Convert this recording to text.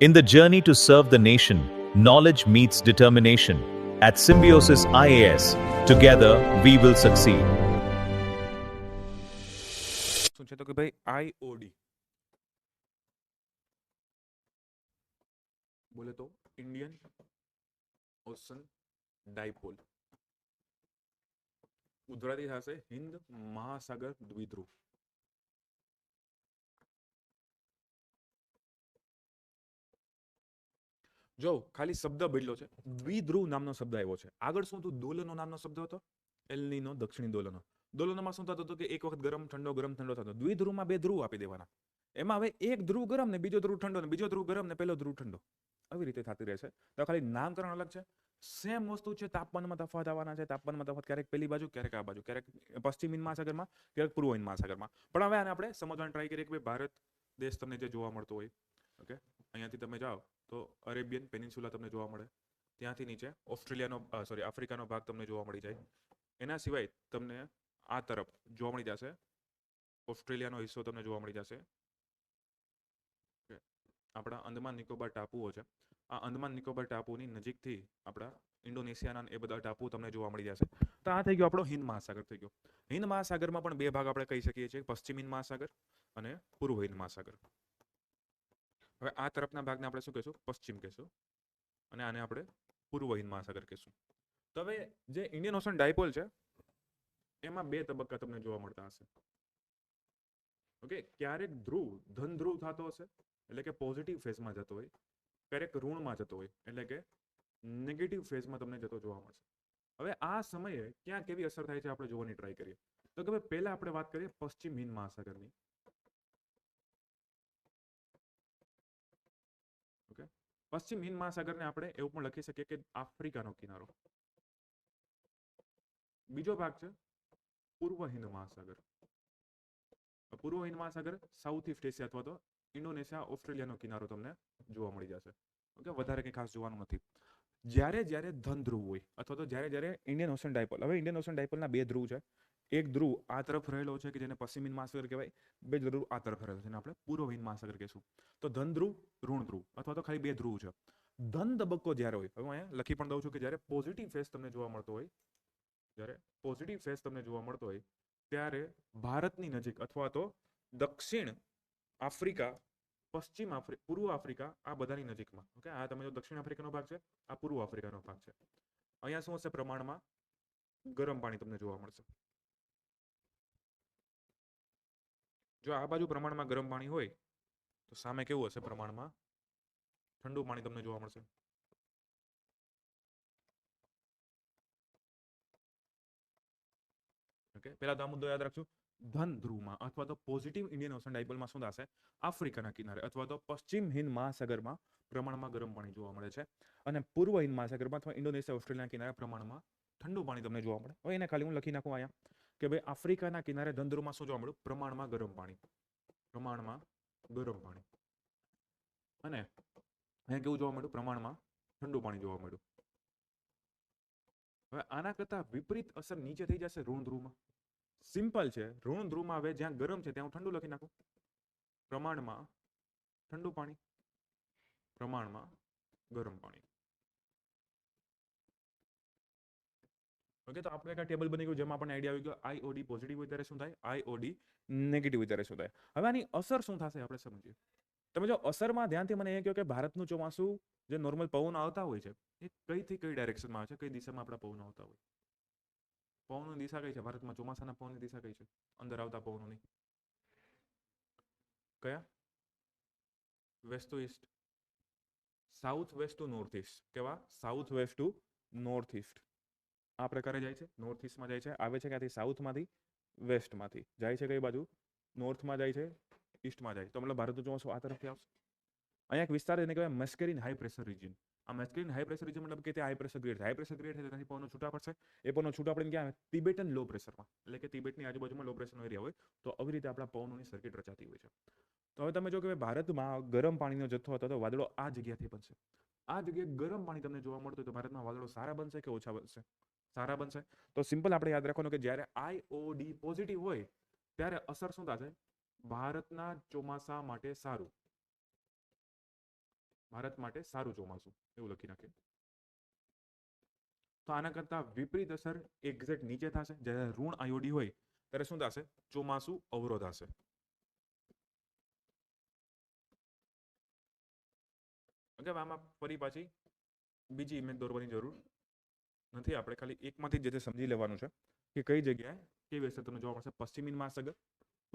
In the journey to serve the nation, knowledge meets determination. At Symbiosis IAS, together we will succeed. શું છે તો કે ભાઈ આઈઓડી બોલે તો ઇન્ડિયન ઓશન ડાયપોલ ગુજરાતી થશે હિન્દ મહાસાગર દ્વિધ્રુવ. જો ખાલી શબ્દ બદલ્યો છે, દ્વિધ્રુવ નામનો શબ્દ આવ્યો છે. આગળ શું હતું? દોલનો નામનો શબ્દ હતો, એલનીનો દક્ષિણી દોલનો. દોલનમાં શું થતું હતું કે એક વખત ગરમ ઠંડો થતો. દ્વિધ્રુવમાં બે ધ્રુવ આપી દેવાના. એમાં હવે એક ધ્રુવ ગરમ ને બીજો ધ્રુવ ઠંડો, ને બીજો ધ્રુવ ગરમ ને પહેલો ધ્રુવ ઠંડો, આવી રીતે થતી રહેશે. તો ખાલી નામકરણ અલગ છે, સેમ વસ્તુ છે. તાપમાનમાં તફાવત આવવાના છે. તાપમાનમાં તફાવત ક્યારેક પેલી બાજુ, ક્યારેક આ બાજુ, ક્યારેક પશ્ચિમ હિન્દ મહાસાગરમાં, ક્યારેક પૂર્વ હિન્દ મહાસાગરમાં. પણ હવે આને આપણે સમજવાની ટ્રાય કરીએ કે ભારત દેશ તમને જે જોવા મળતો હોય, ઓકે, અહીંયાથી તમે જાઓ તો અરેબિયન પેનિન્સ્યુલા તમને જોવા મળે. ત્યાંથી નીચે આફ્રિકાનો ભાગ તમને જોવા મળી જાય. એના સિવાય તમને આ તરફ જોવા મળી જશે ઓસ્ટ્રેલિયાનો હિસ્સો તમને જોવા મળી જશે. આપણા અંદમાન નિકોબાર ટાપુઓ છે. આ અંદમાન નિકોબાર ટાપુની નજીકથી આપણા ઇન્ડોનેશિયાના એ બધા ટાપુ તમને જોવા મળી જશે. તો આ થઈ ગયો આપણો હિન્દ મહાસાગર થઈ ગયો. હિન્દ મહાસાગરમાં પણ બે ભાગ આપણે કહી શકીએ છીએ, પશ્ચિમ હિન્દ મહાસાગર અને પૂર્વ હિન્દ મહાસાગર. હવે આ તરફના ભાગને આપણે શું કહીશું? પશ્ચિમ કહીશું, અને આને આપણે પૂર્વ હિન્દ મહાસાગર કહીશું. તો હવે જે ઇન્ડિયન ઓશન ડાયપોલ છે એમાં બે તબક્કા તમને જોવા મળતા હશે. ઓકે, ક્યારેક ધ્રુવ ધન ધ્રુવ થતો હશે, એટલે કે પોઝિટિવ ફેઝમાં જતો હોય, ક્યારેક ઋણમાં જતો હોય, એટલે કે નેગેટિવ ફેઝમાં તમને જતો જોવા મળશે. હવે આ સમયે ક્યાં કેવી અસર થાય છે આપણે જોવાની ટ્રાય કરીએ. તો કે પહેલા આપણે વાત કરીએ પશ્ચિમ હિન્દ મહાસાગરની. ઓકે, પશ્ચિમ હિન્દ મહાસાગરને આપણે એવું પણ લખી શકીએ કે આફ્રિકાનો કિનારો. બીજો ભાગ છે પૂર્વ હિન્દ મહાસાગર. પૂર્વ હિન્દ મહાસાગર સાઉથ ઇસ્ટ એશિયા અથવા તો ઇન્ડોનેશિયા, ઓસ્ટ્રેલિયાનો કિનારો તમને જોવા મળી જશે. ઓકે, વધારે કંઈ ખાસ જોવાનું નથી. જ્યારે ધન ધ્રુવ હોય અથવા તો જ્યારે ઇન્ડિયન ઓશન ડાયપોલ, હવે ઇન્ડિયન ઓશન ડાયપોલના બે ધ્રુવ છે. એક ધ્રુવ આ તરફ રહેલો છે કે જેને પશ્ચિમ હિન્દ મહાસાગર કહેવાય, બે ધ્રુવ આ તરફ રહેલો છે જેને આપણે પૂર્વ હિન્દ મહાસાગર કહીશું. તો ધન ધ્રુવ, ઋણ ધ્રુવ, અથવા તો ખાલી બે ધ્રુવ છે. ધન તબક્કો જ્યારે હોય, હવે હું અહીંયા લખી પણ દઉં છું કે જ્યારે પોઝિટિવ ફેઝ તમને જોવા મળતો હોય, ત્યારે ભારતની નજીક અથવા તો દક્ષિણ આફ્રિકા, પશ્ચિમ આફ્રિકા, પૂર્વ આફ્રિકા, આ બધાની નજીકમાં. ઓકે, આ તમે જો દક્ષિણ આફ્રિકાનો ભાગ છે, આ પૂર્વ આફ્રિકાનો ભાગ છે. અહીંયા શું હશે? પ્રમાણમાં ગરમ પાણી તમને જોવા મળશે. જો આ બાજુ પ્રમાણમાં ગરમ પાણી હોય તો સામે કેવું હશે? પ્રમાણમાં ઠંડુ પાણી તમને જોવા મળશે. ઓકે, પહેલા તો આ મુદ્દો યાદ રાખજો. ધન ધ્રુવમાં અથવા તો પોઝિટિવ ઇન્ડિયન ઓશન ડાયપોલમાં શું થશે? આફ્રિકાના કિનારે અથવા તો પશ્ચિમ હિન્દ મહાસાગરમાં પ્રમાણમાં ગરમ પાણી જોવા મળે છે, અને પૂર્વ હિન્દ મહાસાગરમાં અથવા ઇન્ડોનેશિયા, ઓસ્ટ્રેલિયાના કિનારે પ્રમાણમાં ઠંડુ પાણી તમને જોવા મળે. હવે એને ખાલી હું લખી નાખું અહીંયા કે ભાઈ આફ્રિકાના કિનારે ધન ધ્રુવમાં શું જોવા મળ્યું? પ્રમાણમાં ગરમ પાણી. અને અહીંયા કેવું જોવા મળ્યું? પ્રમાણમાં ઠંડુ પાણી જોવા મળ્યું. હવે આના કરતા વિપરીત અસર નીચે થઈ જશે ઋણ ધ્રુવમાં. સિમ્પલ છે, ઋણ ધ્રુવમાં હવે જ્યાં ગરમ છે ત્યાં હું ઠંડુ લખી નાખું. પ્રમાણમાં ઠંડુ પાણી, પ્રમાણમાં ગરમ પાણી. ઓકે, તો આપણે એક ટેબલ બની ગયું જેમાં આપણને આઈડિયા આવી ગયો. આઈઓડી પોઝિટિવ હોય ત્યારે શું થાય, આઈઓડી નેગેટિવ હોય ત્યારે શું થાય. હવે આની અસર શું થશે આપણે સમજીએ. તમે જો અસરમાં ધ્યાનથી મને એ કહો કે ભારતનું ચોમાસું જે નોર્મલ પવન આવતા હોય છે એ કઈથી કઈ ડાયરેક્શનમાં આવે છે, કઈ દિશામાં આપણા પવન આવતા હોય? પવનની દિશા કઈ છે ભારતમાં? ચોમાસાના પવનની દિશા કઈ છે અંદર આવતા પવનોની? કયા? West to east, south west to north east. કેવા? South west to north east. આ પ્રકારે જાય છે, નોર્થ ઈસ્ટમાં જાય છે. આવે છે ક્યાંથી? સાઉથમાંથી, વેસ્ટમાંથી જાય છે. કઈ બાજુ? નોર્થમાં જાય છે, ઈસ્ટમાં જાય. તો મતલબ ભારતનું ચોમાસું આ તરફથી આવશે. અહીંયા એક વિસ્તાર એને કહેવાય મસ્કેરીન હાઈ પ્રેશર રિજિયન. આ મસ્કેરીન હાઈ પ્રેશર રિજિયન મતલબ કે ત્યાં હાઈ પ્રેશર ક્રિએટ થાય. હાઈ પ્રેશર ક્રિએટ થાય ત્યાંથી પવનો છૂટા પડશે. એ પવનો છૂટા પડીને ક્યાં આવે? તિબેટન લો પ્રેશરમાં, એટલે કે તિબેટની આજુબાજુમાં લો પ્રેશરનો એરિયા હોય. તો આવી રીતે આપણા પવનોની સર્કિટ રચાતી હોય છે. તો હવે તમે જો કે ભારતમાં ગરમ પાણીનો જથ્થો હતો તો વાદળો આ જગ્યાથી બનશે. આ જગ્યાએ ગરમ પાણી તમને જોવા મળતું હોય તો ભારતમાં વાદળો સારા બનશે કે ઓછા બનશે? સારા બનશે. તો સિમ્પલ આપણે યાદ રાખવાનું કે જ્યારે આઈઓડી પોઝિટિવ હોય ત્યારે અસર શું થશે? ભારતના ચોમાસા માટે સારું. ભારત માટે સારું ચોમાસું એવું લખી નાખીએ. તો આના કરતા વિપરીત અસર એક્ઝેક્ટ નીચે થશે. જ્યારે ઋણ આયોડી હોય ત્યારે શું થશે? ચોમાસું અવરોધાશે. ઓકે, આમાં ફરી પાછી બીજી ઇમેજ દોરવાની જરૂર નથી. આપણે ખાલી એકમાંથી જે સમજી લેવાનું છે કે કઈ જગ્યાએ કેવી અસર તમને જોવા મળશે. પશ્ચિમી મહાસાગર